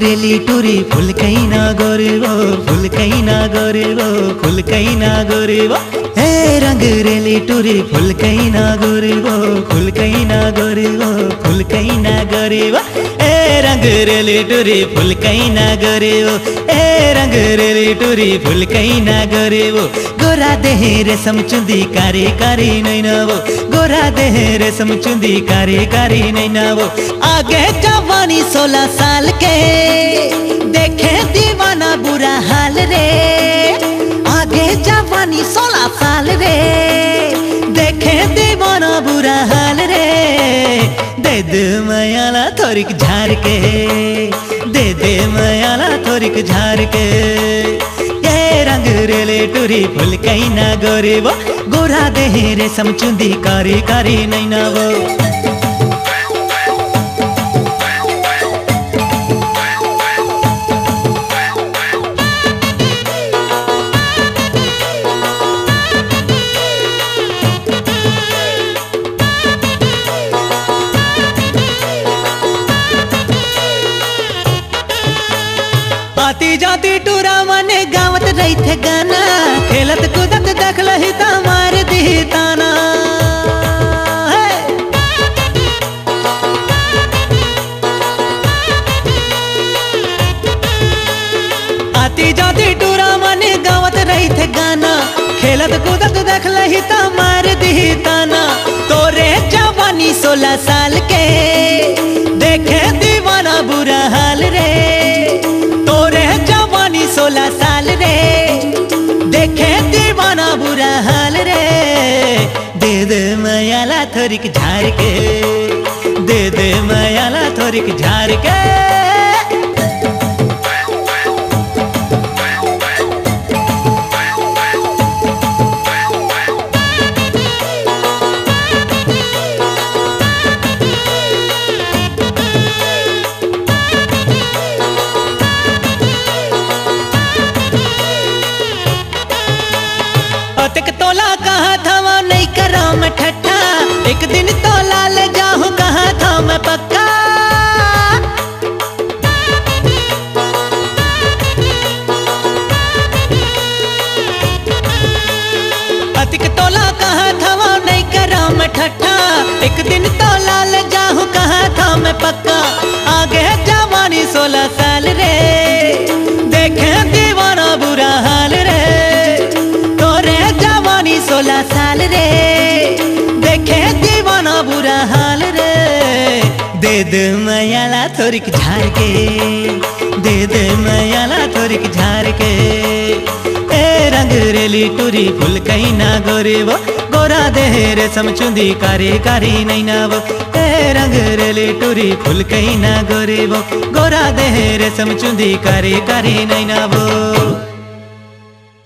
रेली टुरी फुल कैना गोरेवो फुल कैना गोरेवो फुल कैना गोरेवो हे रंग रेली टुरी फुल कैना गोरेवो फुल कैना गोरेवो फुल कैना गोरेवो ए रंग रेली टुरी फुल कैना गोरेवो ए रंग रेली टुरी फुल कैना गोरेवो गोरा देह रेशम चुंदी कारी कारी नैनावो गोरा देह रेशम चुंदी कारी कारी नैनावो आगे जवानी 16 साल के देखे दीवाना बुरा हाल रे आगे जवानी 16 साल रे देखे दीवाना बुरा हाल रे दे दे मयाला थोरिक झार के दे दे मयाला थोरिक झार के ये रंग रेले टुरी फुल कैना गोरेवो गोरा देह रेशम चुंदी कारी कारी नैनावो आती जाती टूरा मने गावत रही थे गाना खेलत कूदत देखल ही ता मार दी ताना आती जाती टूरा मने गावत रही थे गाना खेलत कूदत देखल ही ता मार दी ताना तोरे जवानी 16 साल के देखे दीवाना बुरा हाल रे 16 साल रे देखे दीवाना बुरा हाल रे दे दे मयाला थोरिक झार के दे दे मयाला थोरिक झार के एक तोला कहा था वो नहीं करा मैं ठट्ठा एक दिन तोला ले जाऊं कहा था मैं पक्का एक तोला कहा था वो नहीं करा मैं ठट्ठा एक दिन तोला ले जाऊं कहा था मैं पक्का आगे जवानी 16 साल रे देखे दीवाना बुरा हाल रे 16 साल रे देखे दीवाना बुरा हाल रे दे दे मयाला थोरिक झार के दे दे मयाला थोरिक झार के ए रंग रेली टुरी फुल कैना गोरेवो गोरा देह रेशम चुंदी कारी कारी नैनावो ए रंग रेली टुरी फुल कैना गोरेवो गोरा देह रेशम चुंदी कारी कारी नैनावो।